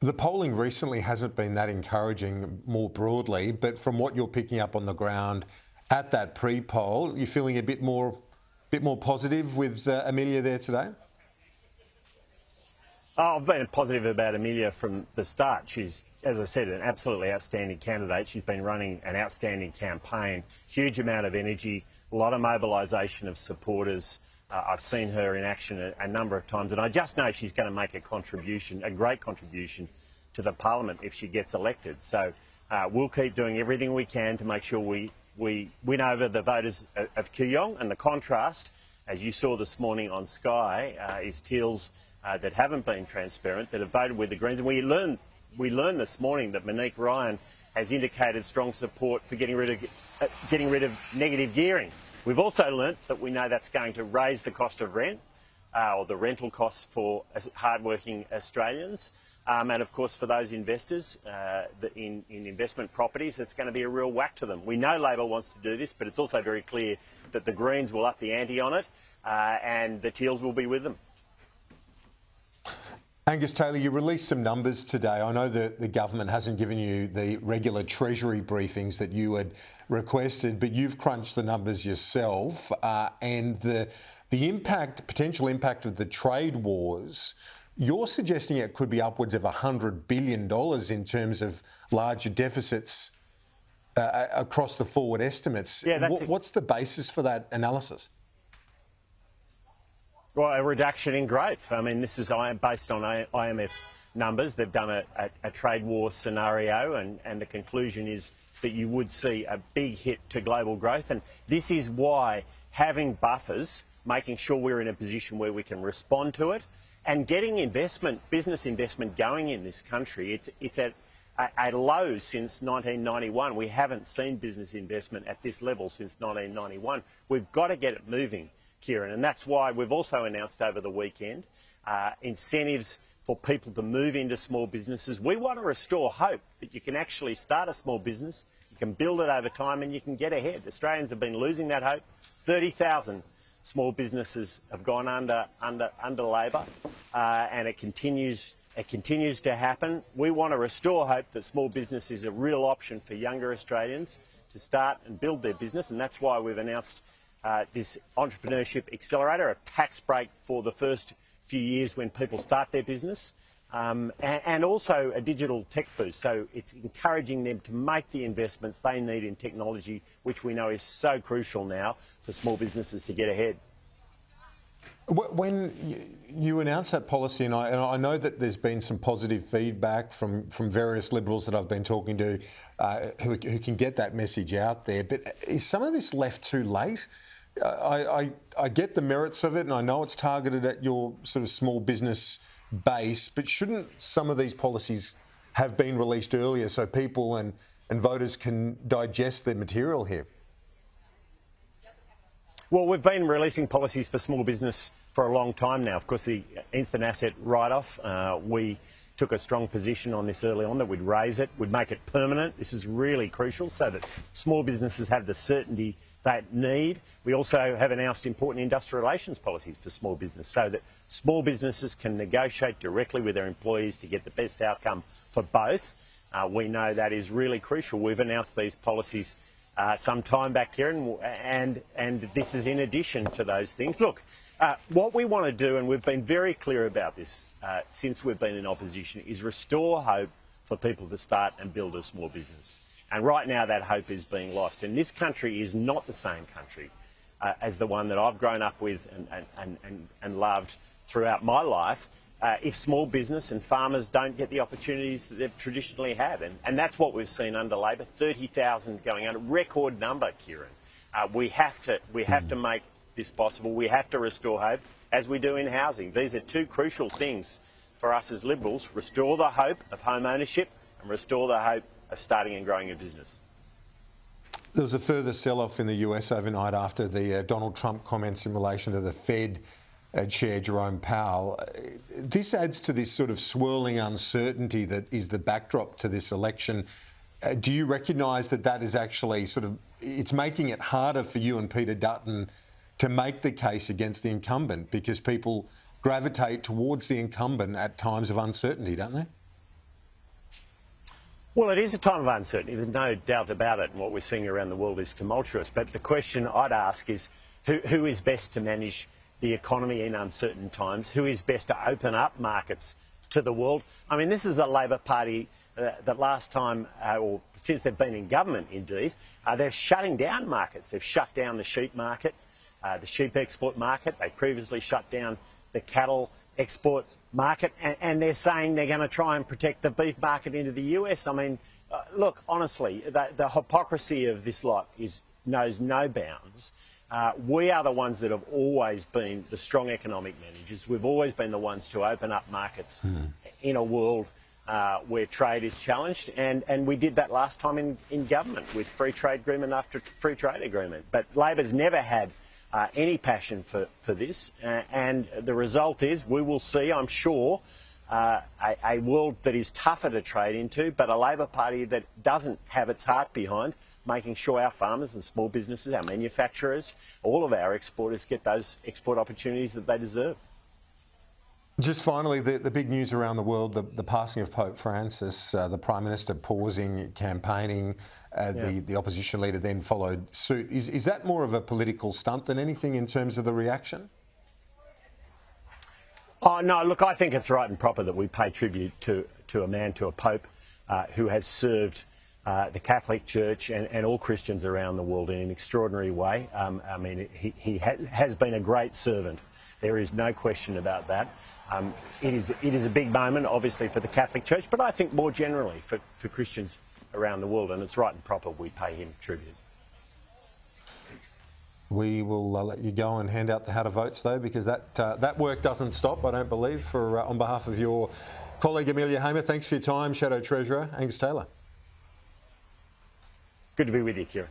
The polling recently hasn't been that encouraging more broadly, but from what you're picking up on the ground at that pre-poll, you're feeling a bit more positive with Amelia there today? Oh, I've been positive about Amelia from the start. She's, as I said, an absolutely outstanding candidate. She's been running an outstanding campaign, huge amount of energy, a lot of mobilisation of supporters. I've seen her in action a number of times, and I just know she's going to make a contribution, a great contribution to the parliament if she gets elected. So we'll keep doing everything we can to make sure we win over the voters of Kooyong. And the contrast, as you saw this morning on Sky, is Teals that haven't been transparent, that have voted with the Greens. And we learned this morning that Monique Ryan has indicated strong support for getting rid of negative gearing. We've also learnt that we know that's going to raise the cost of rent, or the rental costs for hardworking Australians. And of course, for those investors in investment properties, it's going to be a real whack to them. We know Labor wants to do this, but it's also very clear that the Greens will up the ante on it, and the Teals will be with them. Angus Taylor, you released some numbers today. I know that the government hasn't given you the regular Treasury briefings that you had requested, but you've crunched the numbers yourself, and the potential impact of the trade wars. You're suggesting it could be upwards of $100 billion in terms of larger deficits across the forward estimates. Yeah, what's the basis for that analysis? Well, a reduction in growth. I mean, this is based on IMF numbers. They've done a trade war scenario, and the conclusion is that you would see a big hit to global growth. And this is why having buffers, making sure we're in a position where we can respond to it, and getting investment, business investment going in this country, it's at a low since 1991. We haven't seen business investment at this level since 1991. We've got to get it moving, Kieran, and that's why we've also announced over the weekend incentives for people to move into small businesses. We want to restore hope that you can actually start a small business, you can build it over time, and you can get ahead. Australians have been losing that hope. 30,000 small businesses have gone under Labor, and it continues to happen. We want to restore hope that small business is a real option for younger Australians to start and build their business, and that's why we've announced this entrepreneurship accelerator, a tax break for the first few years when people start their business, and also a digital tech boost. So it's encouraging them to make the investments they need in technology, which we know is so crucial now for small businesses to get ahead. When you announced that policy, and I know that there's been some positive feedback from various Liberals that I've been talking to who can get that message out there, but is some of this left too late? I get the merits of it, and I know it's targeted at your sort of small business base, but shouldn't some of these policies have been released earlier so people and voters can digest the material here? Well, we've been releasing policies for small business for a long time now. Of course, the instant asset write-off, we took a strong position on this early on, that we'd raise it, we'd make it permanent. This is really crucial so that small businesses have the certainty they need. We also have announced important industrial relations policies for small business so that small businesses can negotiate directly with their employees to get the best outcome for both. We know that is really crucial. We've announced these policies some time back, Kieran, and this is in addition to those things. Look, what we want to do, and we've been very clear about this since we've been in opposition, is restore hope for people to start and build a small business. And right now that hope is being lost. And this country is not the same country as the one that I've grown up with and loved throughout my life if small business and farmers don't get the opportunities that they've traditionally had. And that's what we've seen under Labor, 30,000 going under, record number, Kieran. We have to make this possible. We have to restore hope, as we do in housing. These are two crucial things for us as Liberals: restore the hope of home ownership and restore the hope of starting and growing a business. There was a further sell-off in the US overnight after the Donald Trump comments in relation to the Fed Chair Jerome Powell. This adds to this sort of swirling uncertainty that is the backdrop to this election. Do you recognise that that is actually it's making it harder for you and Peter Dutton to make the case against the incumbent, because people gravitate towards the incumbent at times of uncertainty, don't they? Well, it is a time of uncertainty. There's no doubt about it. And what we're seeing around the world is tumultuous. But the question I'd ask is who is best to manage the economy in uncertain times? Who is best to open up markets to the world? I mean, this is a Labor Party that last time, or since they've been in government indeed, they're shutting down markets. They've shut down the sheep market, the sheep export market. They previously shut down the cattle export market, and they're saying they're going to try and protect the beef market into the US. I mean, look, honestly, the hypocrisy of this lot knows no bounds. We are the ones that have always been the strong economic managers. We've always been the ones to open up markets in a world where trade is challenged, and we did that last time in government with free trade agreement after free trade agreement. But Labor's never had any passion for this, and the result is we will see, I'm sure, a world that is tougher to trade into, but a Labor Party that doesn't have its heart behind making sure our farmers and small businesses, our manufacturers, all of our exporters get those export opportunities that they deserve. Just finally, the big news around the world, the passing of Pope Francis, the Prime Minister pausing campaigning, the opposition leader then followed suit. Is that more of a political stunt than anything in terms of the reaction? Oh, no, look, I think it's right and proper that we pay tribute to a Pope who has served the Catholic Church and all Christians around the world in an extraordinary way. I mean, he has been a great servant. There is no question about that. It is a big moment, obviously, for the Catholic Church, but I think more generally for Christians around the world, and it's right and proper we pay him tribute. We will let you go and hand out the how to votes, though, because that work doesn't stop, I don't believe. On behalf of your colleague Amelia Hamer, thanks for your time. Shadow Treasurer Angus Taylor. Good to be with you, Kieran.